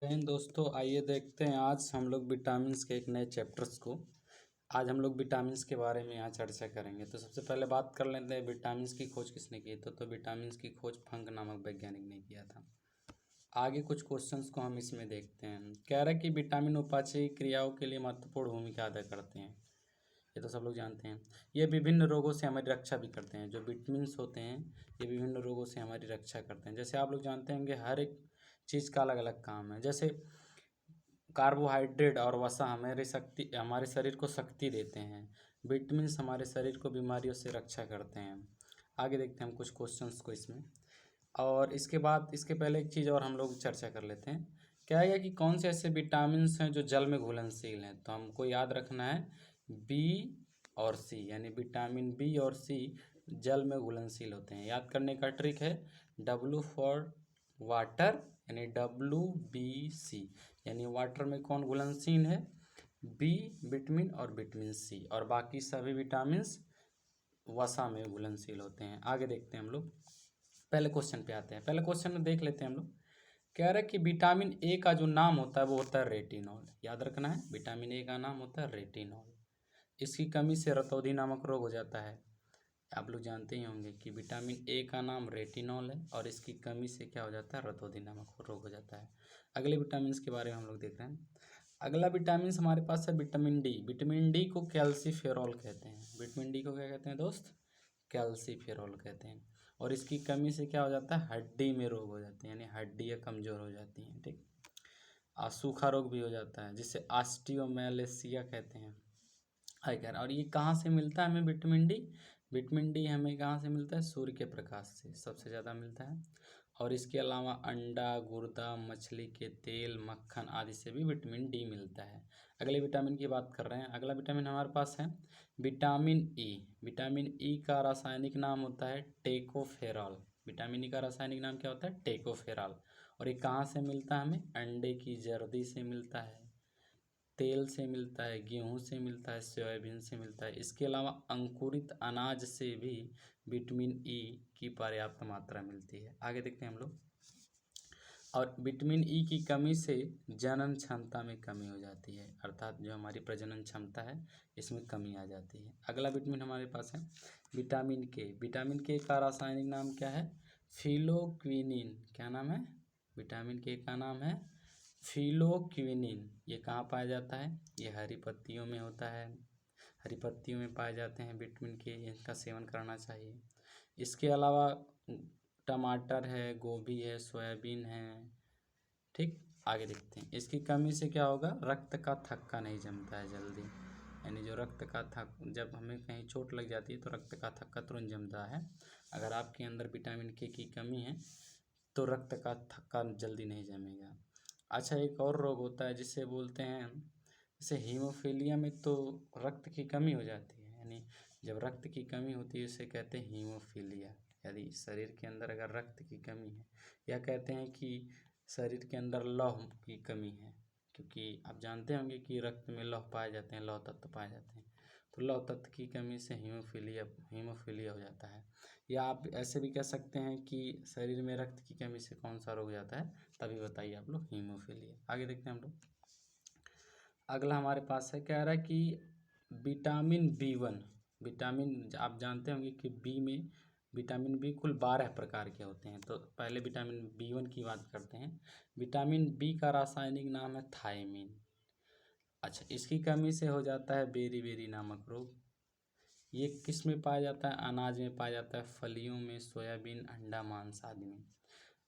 हैं दोस्तों, आइए देखते हैं आज हम लोग विटामिन्स के एक नए चैप्टर्स को। आज हम लोग विटामिन्स के बारे में यहाँ चर्चा करेंगे। तो सबसे पहले बात कर लेते हैं विटामिन्स की खोज किसने की। तो विटामिन्स की खोज फंक नामक वैज्ञानिक ने किया था। आगे कुछ क्वेश्चंस को हम इसमें देखते हैं। कह रहा है कि विटामिन उपापचयी क्रियाओं के लिए महत्वपूर्ण भूमिका अदा करते हैं। ये तो सब लोग जानते हैं। ये विभिन्न रोगों से हमारी रक्षा भी करते हैं। जो विटामिन्स होते हैं ये विभिन्न रोगों से हमारी रक्षा करते हैं। जैसे आप लोग जानते होंगे हर एक चीज़ का अलग अलग काम है। जैसे कार्बोहाइड्रेट और वसा हमारे शरीर को शक्ति देते हैं। विटामिन्स हमारे शरीर को बीमारियों से रक्षा करते हैं। आगे देखते हैं हम कुछ क्वेश्चंस को इसमें। और इसके बाद इसके पहले एक चीज़ और हम लोग चर्चा कर लेते हैं। क्या है कि कौन से ऐसे विटामिन्स हैं जो जल में घुलनशील हैं। तो हमको याद रखना है बी और सी, यानी विटामिन बी और सी जल में घुलनशील होते हैं। याद करने का ट्रिक है W फॉर वाटर, यानी WBC, यानी वाटर में कौन घुलनशील है, बी विटामिन और विटामिन सी, और बाकी सभी विटामिन्स वसा में घुलनशील होते हैं। आगे देखते हैं हम लोग। पहले क्वेश्चन पे आते हैं। पहले क्वेश्चन में देख लेते हैं हम लोग। कह रहा है कि विटामिन ए का जो नाम होता है वो होता है रेटिनॉल। याद रखना है विटामिन ए का नाम होता है रेटिनॉल। इसकी कमी से रतौंधी नामक रोग हो जाता है। आप लोग जानते ही होंगे कि विटामिन ए का नाम रेटिनॉल है और इसकी कमी से क्या हो जाता है, रतौंधी नामक रोग हो जाता है। अगले विटामिन के बारे में हम लोग देख रहे हैं। अगला विटामिन हमारे पास है विटामिन डी। विटामिन डी को कैल्सीफेरॉल कहते हैं। विटामिन डी को क्या कहते हैं दोस्त, कैल्सीफेरॉल कहते हैं। और इसकी कमी से क्या हो जाता है, हड्डी में रोग हो जाते हैं, यानी हड्डियाँ कमज़ोर हो जाती हैं। ठीक, सूखा रोग भी हो जाता है जिसे ऑस्टियोमैलेशिया कहते हैं। और ये कहाँ से मिलता है हमें विटामिन डी। विटामिन डी हमें कहाँ से मिलता है, सूर्य के प्रकाश से सबसे ज़्यादा मिलता है। और इसके अलावा अंडा, गुर्दा, मछली के तेल, मक्खन आदि से भी विटामिन डी मिलता है। अगले विटामिन की बात कर रहे हैं। अगला विटामिन हमारे पास है विटामिन ई। विटामिन ई का रासायनिक नाम होता है टेकोफेरॉल। विटामिन ई का रासायनिक नाम क्या होता है, टेकोफेरॉल। और ये कहाँ से मिलता है हमें, अंडे की जर्दी से मिलता है, तेल से मिलता है, गेहूं से मिलता है, सोयाबीन से मिलता है। इसके अलावा अंकुरित अनाज से भी विटामिन ई की पर्याप्त मात्रा मिलती है। आगे देखते हैं हम लोग। और विटामिन ई की कमी से जनन क्षमता में कमी हो जाती है, अर्थात जो हमारी प्रजनन क्षमता है इसमें कमी आ जाती है। अगला विटामिन हमारे पास है विटामिन के। विटामिन के का रासायनिक नाम क्या है, फिलोक्विनिन। क्या नाम है, विटामिन के का नाम है फिलोक्विनिन। ये कहाँ पाया जाता है, ये हरी पत्तियों में होता है। हरी पत्तियों में पाए जाते हैं विटामिन के, इनका सेवन करना चाहिए। इसके अलावा टमाटर है, गोभी है, सोयाबीन है। ठीक, आगे देखते हैं। इसकी कमी से क्या होगा, रक्त का थक्का नहीं जमता है जल्दी, यानी जो रक्त का थक जब हमें कहीं चोट लग जाती है तो रक्त का थक्का तुरंत जमता है। अगर आपके अंदर विटामिन के की कमी है तो रक्त का थक्का जल्दी नहीं जमेगा। अच्छा, एक और रोग होता है जिसे बोलते हैं, जैसे हीमोफीलिया में तो रक्त की कमी हो जाती है, यानी जब रक्त की कमी होती है उसे कहते हैं हीमोफीलिया। यदि शरीर के अंदर अगर रक्त की कमी है, या कहते हैं कि शरीर के अंदर लौह की कमी है, क्योंकि आप जानते होंगे कि रक्त में लौह पाए जाते हैं, लौह तत्व पाए जाते हैं। तो लौह तत्व की कमी से हीमोफीलिया हो जाता है। या आप ऐसे भी कह सकते हैं कि शरीर में रक्त की कमी से कौन सा रोग हो जाता है, तभी बताइए आप लोग, हीमोफीलिया। आगे देखते हैं हम लोग। अगला हमारे पास है, कह रहा है कि विटामिन B1। विटामिन आप जानते होंगे कि बी में विटामिन बी कुल 12 प्रकार के होते हैं। तो पहले विटामिन B1 की बात करते हैं। विटामिन बी का रासायनिक नाम है थायमिन। अच्छा, इसकी कमी से हो जाता है बेरी नामक रोग। ये किस में पाया जाता है, अनाज में पाया जाता है, फलियों में, सोयाबीन, अंडा, मांस आदि में।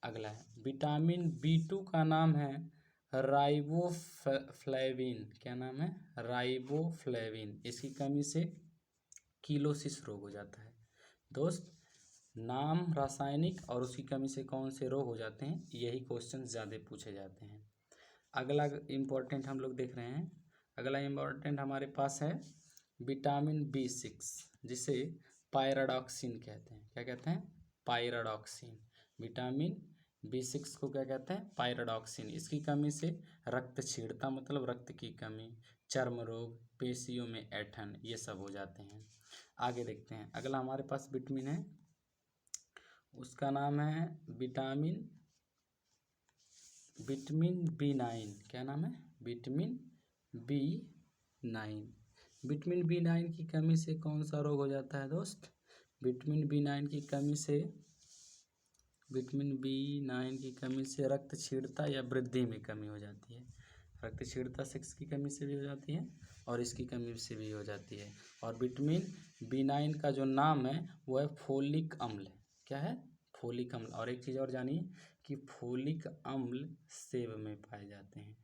अगला है विटामिन B2 का नाम है राइबोफ्लेविन। क्या नाम है, राइबोफ्लेविन। इसकी कमी से कीलोसिस रोग हो जाता है। दोस्त, नाम, रासायनिक और उसकी कमी से कौन से रोग हो जाते हैं, यही क्वेश्चन ज़्यादा पूछे जाते हैं। अगला इम्पोर्टेंट हम लोग देख रहे हैं। अगला इम्पोर्टेंट हमारे पास है विटामिन B6, जिसे पायराडॉक्सिन कहते हैं। क्या कहते हैं, पायराडॉक्सिन। विटामिन B6 को क्या कहते हैं, पायराडॉक्सिन। इसकी कमी से रक्तक्षीणता मतलब रक्त की कमी, चर्म रोग, पेशियों में ऐंठन, ये सब हो जाते हैं। आगे देखते हैं। अगला हमारे पास विटामिन है, उसका नाम है विटामिन विटामिन B9, क्या नाम है? Vitamin B9। विटामिन B9 की कमी से कौन सा रोग हो जाता है दोस्त? विटामिन B9 की कमी से, विटामिन B9 की कमी से रक्त क्षीणता या वृद्धि में कमी हो जाती है। रक्त क्षीणता से इसकी कमी से भी हो जाती है और इसकी कमी से भी हो जाती है। और विटामिन B9 का जो नाम है वो है फोलिक अम्ल। क्या है? फोलिक अम्ल। और एक चीज़ और जानिए कि फोलिक अम्ल सेब में पाए जाते हैं।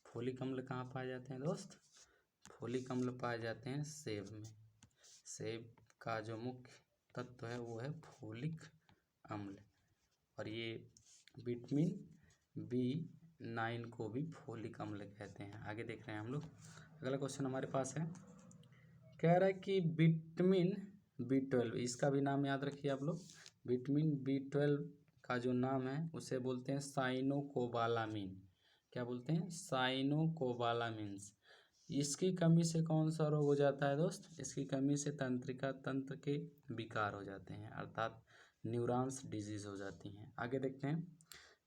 फोलिक अम्ल कहाँ पाए जाते हैं दोस्त? फोलिक अम्ल पाए जाते हैं सेब में। सेब का जो मुख्य तत्व है वो है फोलिक अम्ल। और ये विटामिन B9 को भी फोलिक अम्ल कहते हैं। आगे देख रहे हैं हम लोग। अगला क्वेश्चन हमारे पास है, कह रहा है कि विटामिन B12, इसका भी नाम याद रखिए आप लोग। विटामिन B12 का जो नाम है उसे बोलते हैं साइनोकोबालामिन। क्या बोलते हैं? साइनोकोबालामिन्स। इसकी कमी से कौन सा रोग हो जाता है दोस्त? इसकी कमी से तंत्रिका तंत्र के विकार हो जाते हैं, अर्थात न्यूरॉन्स डिजीज हो जाती हैं। आगे देखते हैं।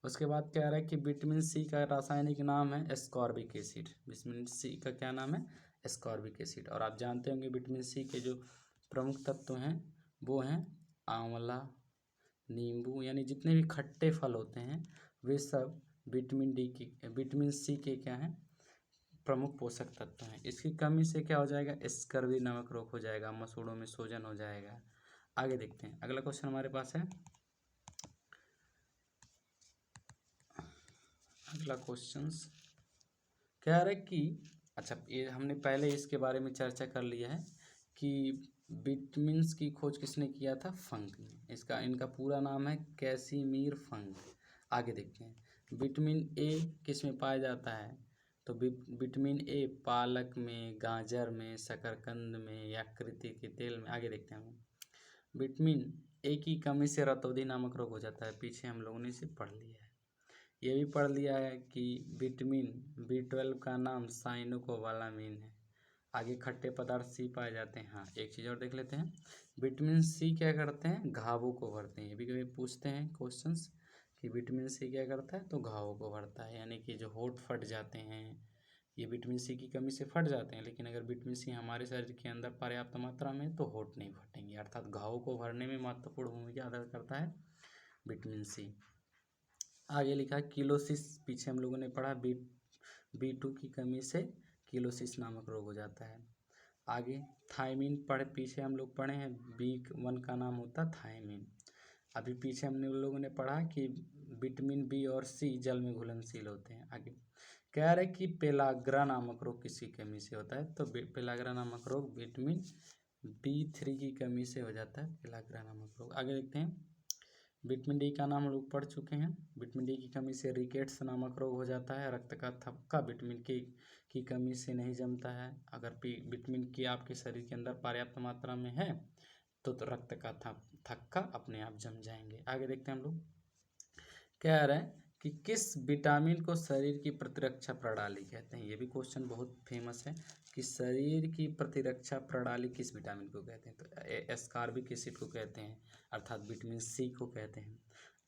उसके बाद क्या रहा है कि विटामिन C का रासायनिक नाम है एस्कॉर्बिक एसिड। विटामिन C का क्या नाम है? Ascorbic acid. और आप जानते होंगे विटामिन C के जो प्रमुख तत्व हैं वो हैं आंवला, नींबू, यानी जितने भी खट्टे फल होते हैं वे सब विटामिन C के क्या हैं? प्रमुख पोषक तत्व हैं। इसकी कमी से क्या हो जाएगा? स्कर्वी नामक रोग हो जाएगा, मसूड़ों में सूजन हो जाएगा। आगे देखते हैं। अगला क्वेश्चन हमारे पास है, अगला क्वेश्चन कह रहा है कि, अच्छा ये हमने पहले इसके बारे में चर्चा कर लिया है कि विटामिन की खोज किसने किया था? फंक ने। इनका पूरा नाम है कैसिमीर फंक। आगे देखते हैं। विटामिन ए किस में पाया जाता है? तो विटामिन ए पालक में, गाजर में, शकरकंद में, यकृत के तेल में। आगे देखते हैं हम। विटामिन ए की कमी से रतौंधी नामक रोग हो जाता है। पीछे हम लोगों ने इसे पढ़ लिया है। ये भी पढ़ लिया है कि विटामिन B12 का नाम साइनोकोबालामिन है। आगे खट्टे पदार्थ C पाए जाते हैं। हाँ, एक चीज़ और देख लेते हैं। विटामिन C क्या करते हैं? घावों को भरते हैं। ये भी कभी पूछते हैं क्वेश्चंस कि विटामिन C क्या करता है? तो घावों को भरता है, यानी कि जो होंठ फट जाते हैं ये विटामिन C की कमी से फट जाते हैं। लेकिन अगर विटामिन C हमारे शरीर के अंदर पर्याप्त मात्रा में तो होंठ नहीं फटेंगे, अर्थात घावों को भरने में महत्वपूर्ण भूमिका अदा करता है विटामिन C। आगे लिखा है किलोसिस। पीछे हम लोगों ने पढ़ा B2 की कमी से किलोसिस नामक रोग हो जाता है। आगे थायमीन पीछे हम लोग पढ़े हैं। B1 का नाम होता है थायमीन। अभी पीछे हमने लोगों ने पढ़ा कि विटामिन B और C जल में घुलनशील होते हैं। आगे कह रहे कि पेलाग्रा नामक रोग किसकी कमी से होता है? तो पेलाग्रा नामक रोग विटामिन B3 की कमी से हो जाता है, पेलाग्रा नामक रोग। आगे देखते हैं। विटामिन डी का नाम हम लोग पढ़ चुके हैं। विटामिन डी की कमी से रिकेट्स नामक रोग हो जाता है। रक्त का थक्का विटामिन के की कमी से नहीं जमता है। अगर विटामिन के आपके शरीर के अंदर पर्याप्त मात्रा में है तो रक्त का थक्का अपने आप जम जाएंगे। आगे देखते हैं हम लोग। कह रहे हैं कि किस विटामिन को शरीर की प्रतिरक्षा प्रणाली कहते हैं? ये भी क्वेश्चन बहुत फेमस है कि शरीर की प्रतिरक्षा प्रणाली किस विटामिन को कहते हैं? तो एस्कॉर्बिक एसिड को कहते हैं, अर्थात विटामिन C को कहते हैं।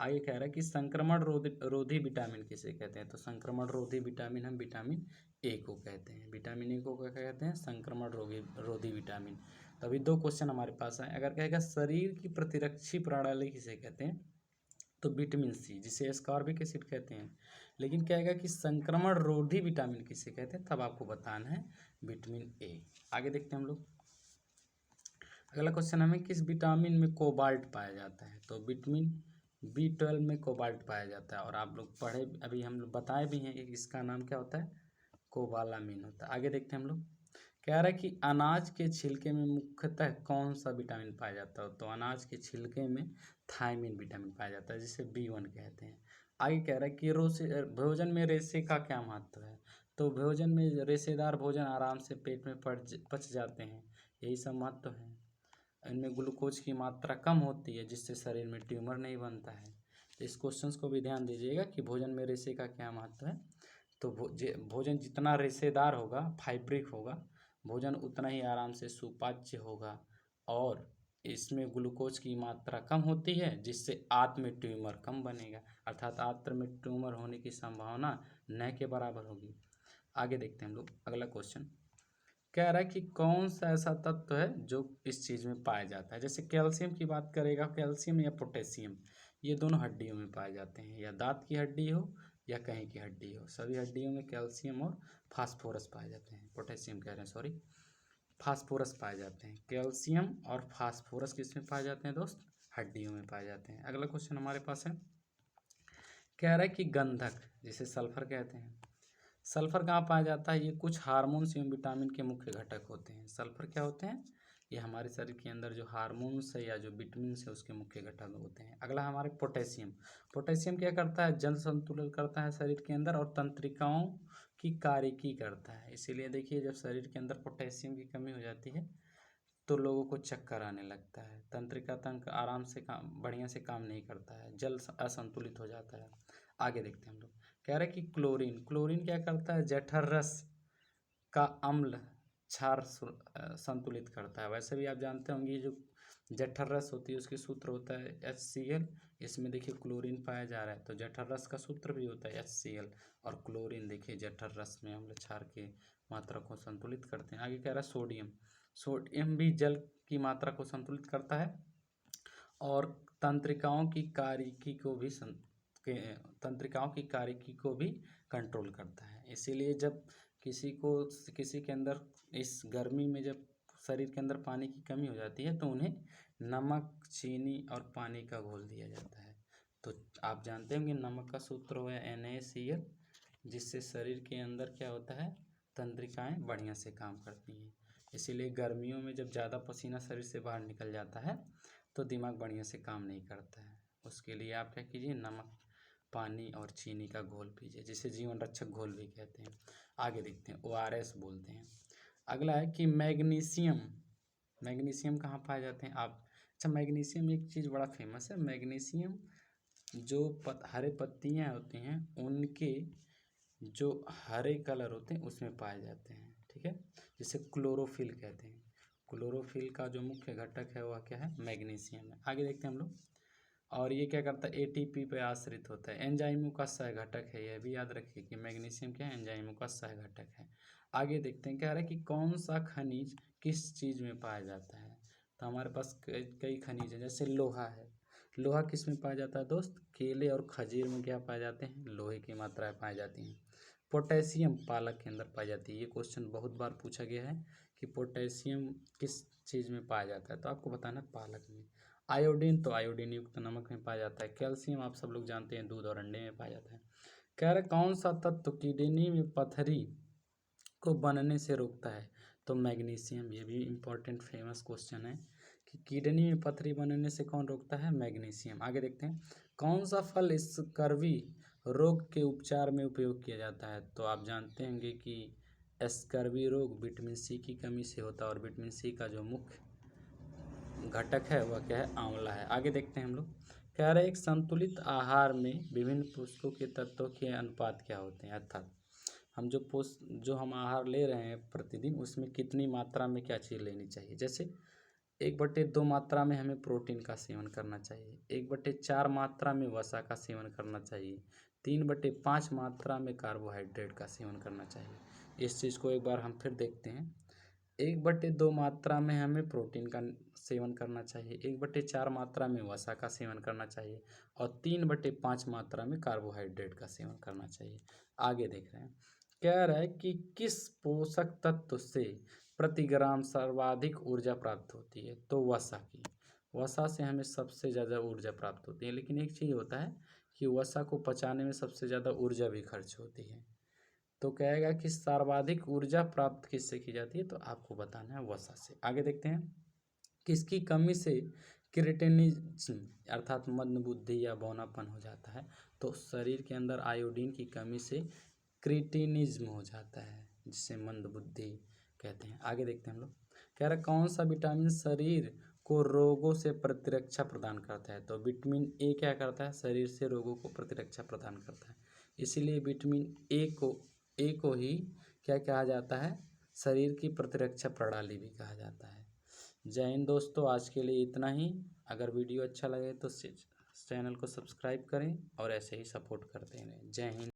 आगे कह रहा है कि संक्रमण रोधी विटामिन किसे कहते हैं? तो संक्रमण रोधी विटामिन हम विटामिन A को कहते हैं। विटामिन A को क्या कहते हैं? संक्रमण रोधी विटामिन। तो अभी 2 क्वेश्चन हमारे पास आए। अगर कहेगा शरीर की प्रतिरक्षी प्रणाली किसे कहते हैं? तो विटामिन C, जिसे एस्कॉर्बिक एसिड कहते हैं। लेकिन क्या है कि संक्रमण रोधी विटामिन किसे कहते हैं? तब आपको बताना है विटामिन A। आगे देखते हैं हम लोग। अगला क्वेश्चन हमें किस विटामिन में कोबाल्ट पाया जाता है? तो विटामिन B12 में कोबाल्ट पाया जाता है। और आप लोग पढ़े, अभी हम लोग बताए भी हैं कि इसका नाम क्या होता है? कोबालामिन होता है। आगे देखते हैं हम लोग। कह रहा है कि अनाज के छिलके में मुख्यतः कौन सा विटामिन पाया जाता है? तो अनाज के छिलके में थायमीन विटामिन पाया जाता है, जिसे B1 कहते हैं। आगे कह रहा है कि भोजन में रेशे का क्या महत्व है? तो भोजन में रेशेदार भोजन आराम से पेट में पच जाते हैं, यही सब महत्व है। इनमें ग्लूकोज की मात्रा कम होती है, जिससे शरीर में ट्यूमर नहीं बनता है। तो इस क्वेश्चन को भी ध्यान दीजिएगा कि भोजन में रेशे का क्या महत्व है। तो भोजन जितना रेशेदार होगा, फाइब्रिक होगा, भोजन उतना ही आराम से सुपाच्य होगा और इसमें ग्लूकोज की मात्रा कम होती है, जिससे आंत में ट्यूमर कम बनेगा, अर्थात आंत में ट्यूमर होने की संभावना न के बराबर होगी। आगे देखते हैं हम लोग अगला क्वेश्चन। कह रहा है कि कौन सा ऐसा तत्व है जो इस चीज़ में पाया जाता है। जैसे कैल्शियम की बात करेगा, कैल्शियम या पोटेशियम, ये दोनों हड्डियों में पाए जाते हैं, या दांत की हड्डी हो या कहीं की हड्डी हो, सभी हड्डियों में कैल्शियम और फास्फोरस पाए जाते हैं। पोटेशियम कह रहे हैं, सॉरी, फास्फोरस पाए जाते हैं। कैल्शियम और फास्फोरस किस में पाए जाते हैं दोस्त? हड्डियों में पाए जाते हैं। अगला क्वेश्चन हमारे पास है, कह रहा है कि गंधक जिसे सल्फर कहते हैं, सल्फर कहाँ पाया जाता है? ये कुछ हार्मोन्स एवं विटामिन के मुख्य घटक होते हैं। सल्फर क्या होते हैं? ये हमारे शरीर के अंदर जो हार्मोन्स है या जो विटामिन है उसके मुख्य घटक होते हैं। अगला हमारे पोटेशियम, पोटेशियम क्या करता है? जल संतुलन करता है शरीर के अंदर और तंत्रिकाओं की कार्यकी करता है। इसीलिए देखिए, जब शरीर के अंदर पोटेशियम की कमी हो जाती है तो लोगों को चक्कर आने लगता है, तंत्रिका तंत्र आराम से काम बढ़िया से काम नहीं करता है, जल असंतुलित हो जाता है। आगे देखते हैं हम लोग। कह रहे हैं कि क्लोरीन, क्लोरीन क्या करता है? जठर रस का अम्ल क्षार संतुलित करता है। वैसे भी आप जानते होंगे जो जठर रस होती है उसकी सूत्र होता है HCl। इसमें देखिए क्लोरीन पाया जा रहा है, तो जठर रस का सूत्र भी होता है HCl, और क्लोरीन देखिए जठर रस में अम्ल क्षार की मात्रा को संतुलित करते हैं। आगे कह रहा है सोडियम, सोडियम भी जल की मात्रा को संतुलित करता है और तंत्रिकाओं की कार्यकी को भी तंत्रिकाओं की कार्यकी को भी कंट्रोल करता है। इसीलिए जब किसी के अंदर इस गर्मी में जब शरीर के अंदर पानी की कमी हो जाती है तो उन्हें नमक, चीनी और पानी का घोल दिया जाता है। तो आप जानते होंगे नमक का सूत्र है NaCl, जिससे शरीर के अंदर क्या होता है? तंत्रिकाएं बढ़िया से काम करती हैं। इसीलिए गर्मियों में जब ज़्यादा पसीना शरीर से बाहर निकल जाता है तो दिमाग बढ़िया से काम नहीं करता है। उसके लिए आप क्या कीजिए? नमक, पानी और चीनी का घोल पीजिए, जिसे जीवन रक्षक घोल भी कहते हैं। आगे देखते हैं, ORS बोलते हैं। अगला है कि मैग्नीशियम, मैग्नीशियम कहाँ पाए जाते हैं आप? अच्छा, मैग्नीशियम एक चीज़ बड़ा फेमस है। मैग्नीशियम जो हरे पत्तियाँ होती हैं उनके जो हरे कलर होते हैं उसमें पाए जाते हैं, ठीक है, जिसे क्लोरोफिल कहते हैं। क्लोरोफिल का जो मुख्य घटक है वह क्या है? मैग्नीशियम है। आगे देखते हैं हम लोग। और ये क्या करता है? ATP पे आश्रित होता है, एंजाइमों का सह घटक है। यह भी याद रखिए कि मैग्नीशियम क्या है? एंजाइमों का सह घटक है। आगे देखते हैं, कह रहा है कि कौन सा खनिज किस चीज़ में पाया जाता है। तो हमारे पास कई खनिज है, जैसे लोहा है। लोहा किस में पाया जाता है दोस्त? केले और खजीर में क्या पाए जाते हैं? लोहे की मात्राएं पाई जाती हैं। पोटेशियम पालक के अंदर पाई जाती है। ये क्वेश्चन बहुत बार पूछा गया है कि पोटेशियम किस चीज़ में पाया जाता है, तो आपको बताना पालक में। आयोडीन, तो आयोडीन युक्त नमक में पाया जाता है। कैल्शियम आप सब लोग जानते हैं दूध और अंडे में पाया जाता है। कह रहे कौन सा तत्व किडनी में पथरी को बनने से रोकता है? तो मैग्नीशियम। ये भी इम्पोर्टेंट फेमस क्वेश्चन है कि किडनी में पथरी बनने से कौन रोकता है? मैग्नीशियम। आगे देखते हैं, कौन सा फल स्कर्वी रोग के उपचार में उपयोग किया जाता है? तो आप जानते होंगे कि स्कर्वी रोग विटामिन C की कमी से होता है, और विटामिन C का जो मुख्य घटक है वह क्या है? आंवला है। आगे देखते हैं हम लोग। कह रहे एक संतुलित आहार में विभिन्न पोषकों के तत्वों के अनुपात क्या होते हैं, अर्थात हम जो हम आहार ले रहे हैं प्रतिदिन उसमें कितनी मात्रा में क्या चीज़ लेनी चाहिए। जैसे 1/2 मात्रा में हमें प्रोटीन का सेवन करना चाहिए, 1/4 मात्रा में वसा का सेवन करना चाहिए, 3/5 मात्रा में कार्बोहाइड्रेट का सेवन करना चाहिए। इस चीज़ को एक बार हम फिर देखते हैं। 1/2 मात्रा में हमें प्रोटीन का सेवन करना चाहिए, 1/4 मात्रा में वसा का सेवन करना चाहिए, और 3/5 मात्रा में कार्बोहाइड्रेट का सेवन करना चाहिए। आगे देख रहे हैं, कह रहा है कि किस पोषक तत्व से प्रति ग्राम सर्वाधिक ऊर्जा प्राप्त होती है? तो वसा की। वसा से हमें सबसे ज़्यादा ऊर्जा प्राप्त होती है, लेकिन एक चीज़ होता है कि वसा को पचाने में सबसे ज़्यादा ऊर्जा भी खर्च होती है। तो कहेगा कि सर्वाधिक ऊर्जा प्राप्त किससे की जाती है? तो आपको बताना है वसा से। आगे देखते हैं, किसकी कमी से क्रिटेनिज्म अर्थात मंदबुद्धि या बौनापन हो जाता है? तो शरीर के अंदर आयोडीन की कमी से क्रिटेनिज्म हो जाता है, जिसे मंदबुद्धि कहते हैं। आगे देखते हैं हम लोग। कह रहा कौन सा विटामिन शरीर को रोगों से प्रतिरक्षा प्रदान करता है? तो विटामिन A क्या करता है? शरीर से रोगों को प्रतिरक्षा प्रदान करता है। इसीलिए विटामिन ए को ही क्या कहा जाता है? शरीर की प्रतिरक्षा प्रणाली भी कहा जाता है। जय हिंद दोस्तों, आज के लिए इतना ही। अगर वीडियो अच्छा लगे तो चैनल को सब्सक्राइब करें और ऐसे ही सपोर्ट करते रहें। जय हिंद।